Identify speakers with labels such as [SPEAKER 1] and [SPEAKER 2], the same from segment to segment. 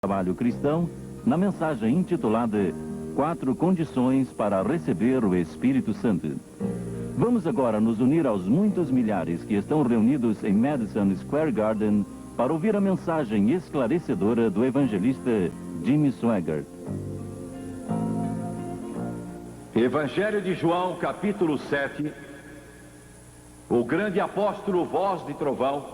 [SPEAKER 1] Trabalho Cristão, na mensagem intitulada 4 condições para receber o Espírito Santo. Vamos agora nos unir aos muitos milhares que estão reunidos em Madison Square Garden para ouvir a mensagem esclarecedora do evangelista Jimmy Swaggart.
[SPEAKER 2] Evangelho de João, capítulo 7. O grande apóstolo voz de trovão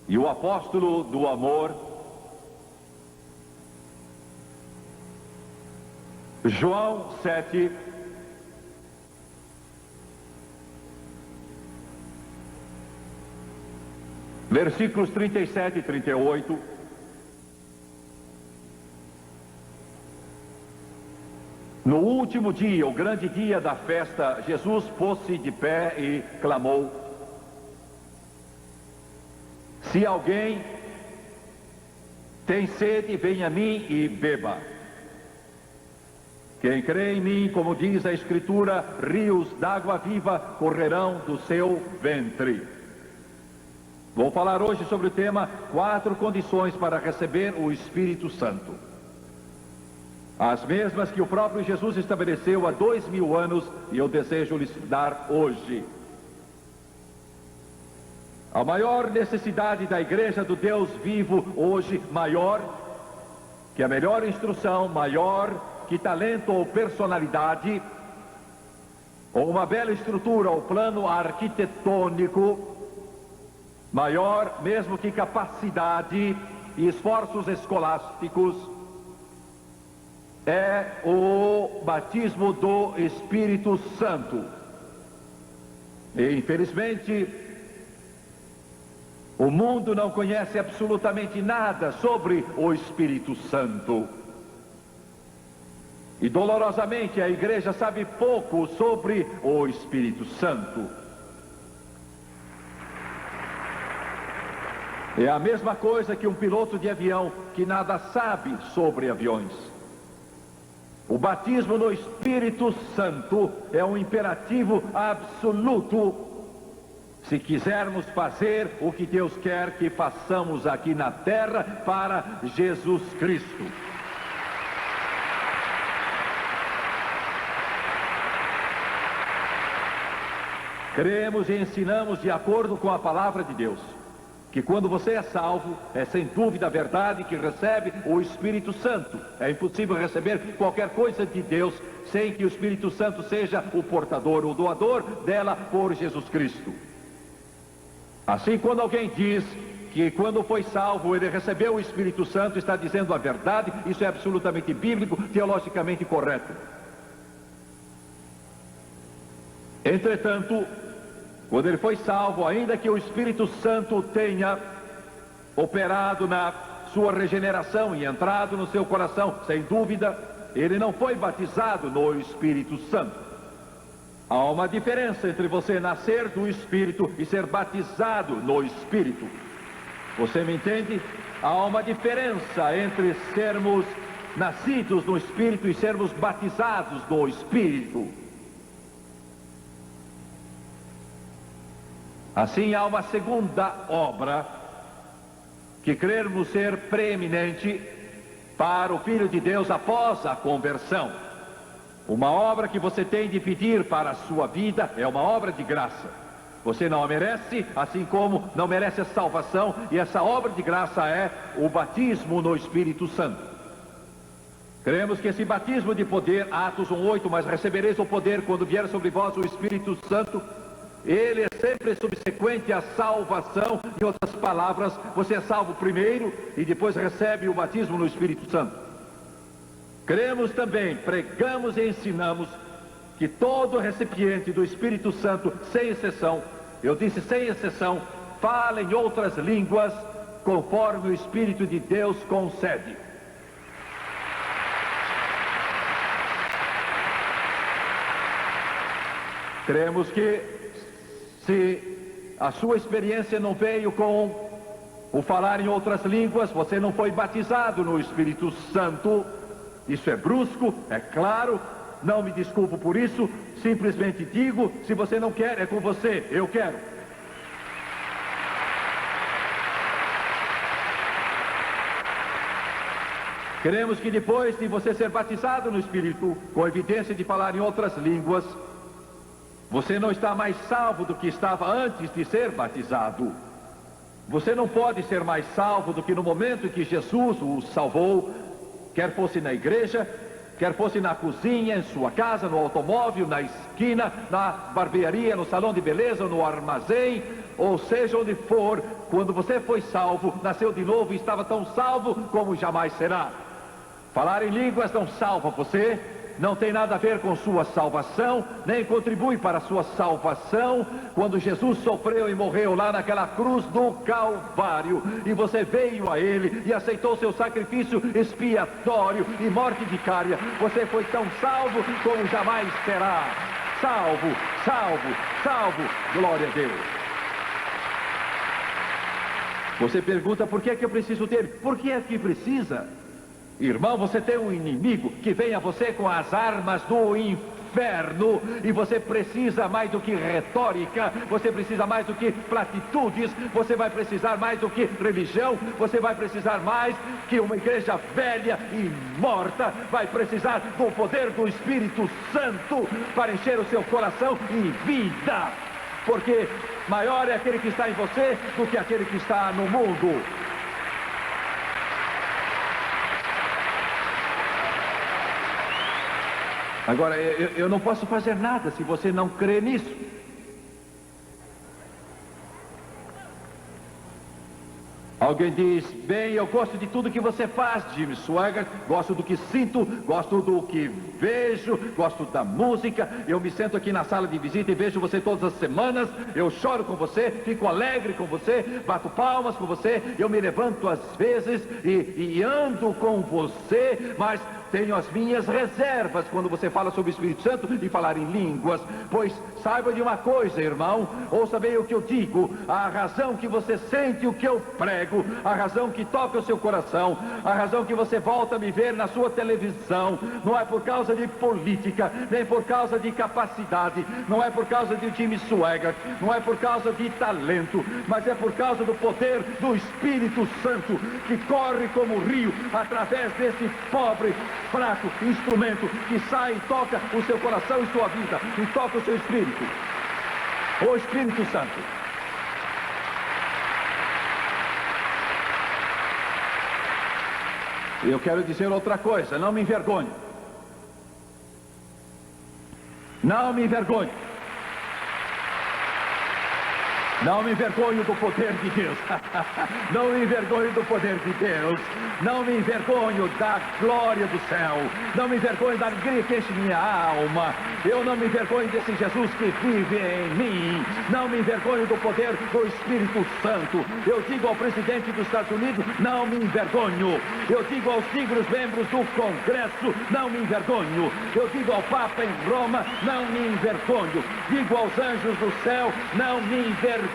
[SPEAKER 2] e o apóstolo do amor. João 7, versículos 37 e 38. No último dia, o grande dia da festa, Jesus pôs-se de pé e clamou: se alguém tem sede, venha a mim e beba. Quem crê em mim, como diz a Escritura, rios d'água viva correrão do seu ventre. Vou falar hoje sobre o tema 4 condições para receber o Espírito Santo. As mesmas que o próprio Jesus estabeleceu há 2000 anos e eu desejo lhes dar hoje. A maior necessidade da Igreja do Deus vivo hoje, maior que a melhor instrução, maior que talento ou personalidade, ou uma bela estrutura ou plano arquitetônico, maior mesmo que capacidade e esforços escolásticos, é o batismo do Espírito Santo. E infelizmente o mundo não conhece absolutamente nada sobre o Espírito Santo. E dolorosamente a igreja sabe pouco sobre o Espírito Santo. É a mesma coisa que um piloto de avião que nada sabe sobre aviões. O batismo no Espírito Santo é um imperativo absoluto se quisermos fazer o que Deus quer que façamos aqui na terra para Jesus Cristo. Cremos e ensinamos de acordo com a palavra de Deus, que quando você é salvo, é sem dúvida a verdade que recebe o Espírito Santo. É impossível receber qualquer coisa de Deus sem que o Espírito Santo seja o portador, o doador dela por Jesus Cristo. Assim, quando alguém diz que quando foi salvo ele recebeu o Espírito Santo, está dizendo a verdade. Isso é absolutamente bíblico, teologicamente correto. Entretanto, quando ele foi salvo, ainda que o Espírito Santo tenha operado na sua regeneração e entrado no seu coração, sem dúvida, ele não foi batizado no Espírito Santo. Há uma diferença entre você nascer do Espírito e ser batizado no Espírito. Você me entende? Há uma diferença entre sermos nascidos no Espírito e sermos batizados no Espírito. Assim, há uma segunda obra que cremos ser preeminente para o Filho de Deus após a conversão. Uma obra que você tem de pedir para a sua vida é uma obra de graça. Você não a merece, assim como não merece a salvação, e essa obra de graça é o batismo no Espírito Santo. Cremos que esse batismo de poder, Atos 1:8, mas recebereis o poder quando vier sobre vós o Espírito Santo. Ele é sempre subsequente à salvação. Em outras palavras, você é salvo primeiro e depois recebe o batismo no Espírito Santo. Cremos também, pregamos e ensinamos que todo recipiente do Espírito Santo, sem exceção, eu disse sem exceção, fala em outras línguas conforme o Espírito de Deus concede. Cremos que se a sua experiência não veio com o falar em outras línguas, você não foi batizado no Espírito Santo. Isso é brusco, é claro, não me desculpo por isso, simplesmente digo, se você não quer, é com você, eu quero. Queremos que depois de você ser batizado no Espírito, com evidência de falar em outras línguas, você não está mais salvo do que estava antes de ser batizado. Você não pode ser mais salvo do que no momento em que Jesus o salvou, quer fosse na igreja, quer fosse na cozinha, em sua casa, no automóvel, na esquina, na barbearia, no salão de beleza, no armazém, ou seja onde for. Quando você foi salvo, nasceu de novo e estava tão salvo como jamais será. Falar em línguas não salva você, não tem nada a ver com sua salvação, nem contribui para a sua salvação. Quando Jesus sofreu e morreu lá naquela cruz do Calvário, e você veio a Ele e aceitou seu sacrifício expiatório e morte vicária, você foi tão salvo como jamais será. Salvo, salvo, salvo, glória a Deus. Você pergunta, por que é que eu preciso ter? Por que é que precisa? Irmão, você tem um inimigo que vem a você com as armas do inferno, e você precisa mais do que retórica, você precisa mais do que platitudes, você vai precisar mais do que religião, você vai precisar mais que uma igreja velha e morta, vai precisar do poder do Espírito Santo para encher o seu coração e vida, porque maior é aquele que está em você do que aquele que está no mundo. Agora, eu não posso fazer nada se você não crê nisso. Alguém diz, bem, eu gosto de tudo que você faz, Jimmy Swaggart, gosto do que sinto, gosto do que vejo, gosto da música, eu me sento aqui na sala de visita e vejo você todas as semanas, eu choro com você, fico alegre com você, bato palmas com você, eu me levanto às vezes e ando com você, mas tenho as minhas reservas quando você fala sobre o Espírito Santo e falar em línguas, pois saiba de uma coisa, irmão, ouça bem o que eu digo, a razão que você sente o que eu prego, a razão que toca o seu coração, a razão que você volta a me ver na sua televisão, não é por causa de política, nem por causa de capacidade, não é por causa de Jimmy Swaggart, não é por causa de talento, mas é por causa do poder do Espírito Santo que corre como rio através desse pobre, fraco instrumento que sai e toca o seu coração e sua vida, e toca o seu espírito, o Espírito Santo. Eu quero dizer outra coisa, não me envergonhe. Não me envergonhe. Não me envergonho do poder de Deus. Não me envergonho do poder de Deus. Não me envergonho da glória do céu. Não me envergonho da alegria que enche minha alma. Eu não me envergonho desse Jesus que vive em mim. Não me envergonho do poder do Espírito Santo. Eu digo ao presidente dos Estados Unidos, não me envergonho. Eu digo aos dignos membros do Congresso, não me envergonho. Eu digo ao Papa em Roma, não me envergonho. Digo aos anjos do céu, não me envergonho.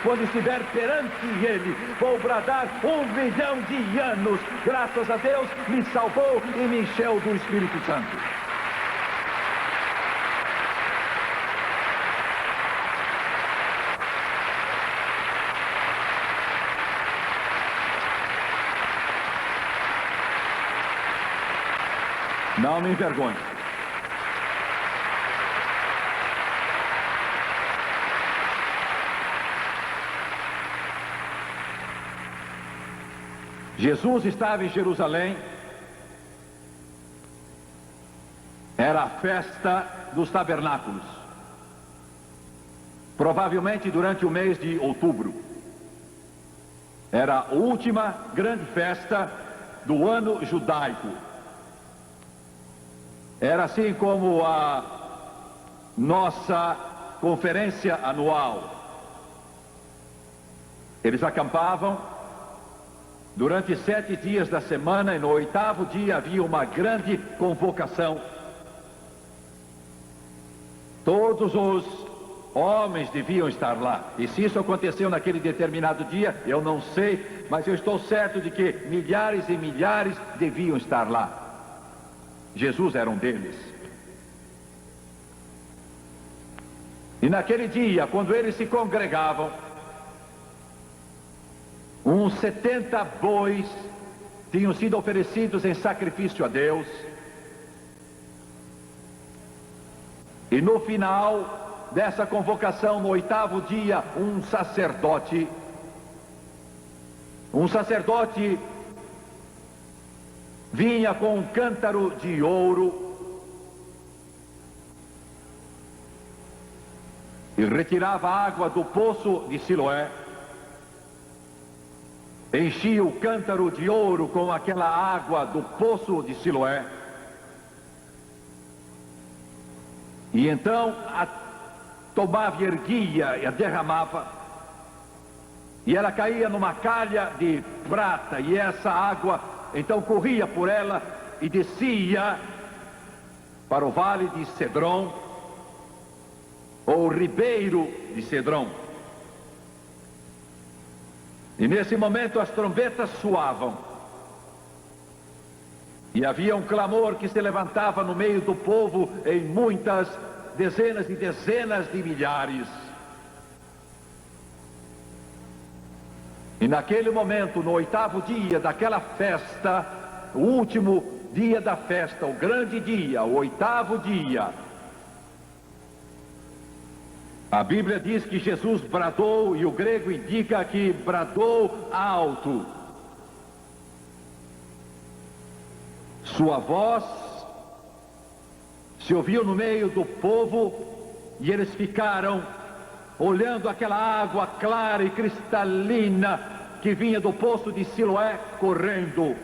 [SPEAKER 2] Quando estiver perante Ele, vou bradar 1 milhão de anos. Graças a Deus, me salvou e me encheu do Espírito Santo. Não me envergonhe. Jesus estava em Jerusalém, era a festa dos tabernáculos, provavelmente durante o mês de outubro. Era a última grande festa do ano judaico. Era assim como a nossa conferência anual. Eles acampavam durante 7 dias da semana, e no 8º dia havia uma grande convocação. Todos os homens deviam estar lá. E se isso aconteceu naquele determinado dia, eu não sei, mas eu estou certo de que milhares e milhares deviam estar lá. Jesus era um deles. E naquele dia, quando eles se congregavam, uns 70 bois tinham sido oferecidos em sacrifício a Deus. E no final dessa convocação, no 8º dia, um sacerdote vinha com um cântaro de ouro e retirava a água do poço de Siloé, enchia o cântaro de ouro com aquela água do poço de Siloé, e então a tomava e erguia e a derramava, e ela caía numa calha de prata, e essa água então corria por ela e descia para o vale de Cedron, ou ribeiro de Cedron. E nesse momento as trombetas soavam, e havia um clamor que se levantava no meio do povo em muitas dezenas e dezenas de milhares. E naquele momento, no 8º dia daquela festa, o último dia da festa, o grande dia, o 8º dia, a Bíblia diz que Jesus bradou, e o grego indica que bradou alto. Sua voz se ouviu no meio do povo, e eles ficaram olhando aquela água clara e cristalina que vinha do poço de Siloé correndo.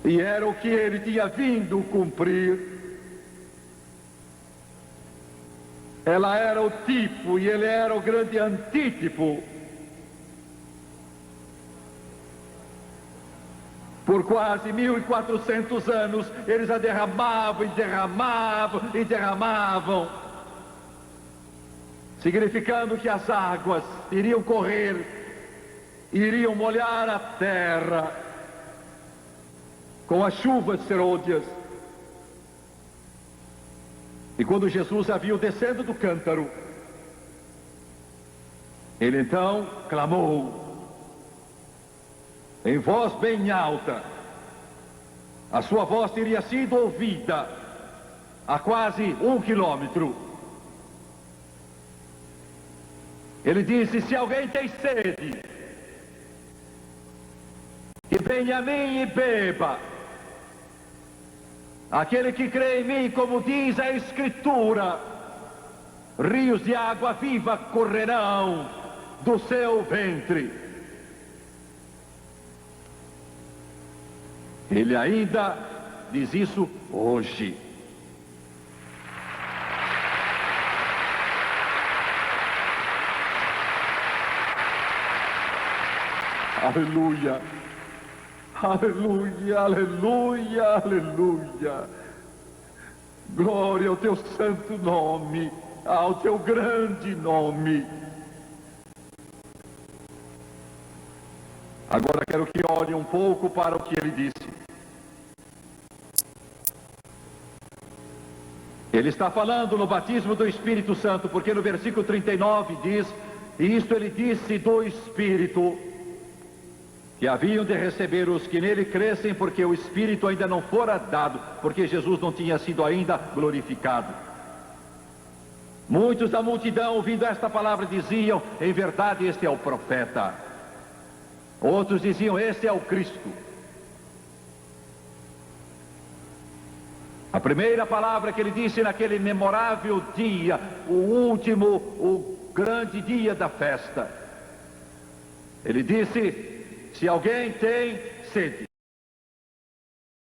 [SPEAKER 2] E era o que ele tinha vindo cumprir. Ela era o tipo e ele era o grande antítipo. Por quase 1400 anos, eles a derramavam e derramavam e derramavam, significando que as águas iriam correr, iriam molhar a terra com as chuvas serôdias. E quando Jesus a viu descendo do cântaro, ele então clamou em voz bem alta. A sua voz teria sido ouvida a quase 1 quilômetro. Ele disse: se alguém tem sede, que venha a mim e beba. Aquele que crê em mim, como diz a Escritura, rios de água viva correrão do seu ventre. Ele ainda diz isso hoje. Aleluia, aleluia, aleluia, aleluia. Glória ao teu santo nome, ao teu grande nome. Agora quero que olhe um pouco para o que ele disse. Ele está falando no batismo do Espírito Santo, porque no versículo 39 diz: e isto ele disse do Espírito, que haviam de receber os que nele crescem, porque o Espírito ainda não fora dado, porque Jesus não tinha sido ainda glorificado. Muitos da multidão, ouvindo esta palavra, diziam: em verdade, este é o profeta. Outros diziam: este é o Cristo. A primeira palavra que ele disse naquele memorável dia, o último, o grande dia da festa, ele disse: se alguém tem sede,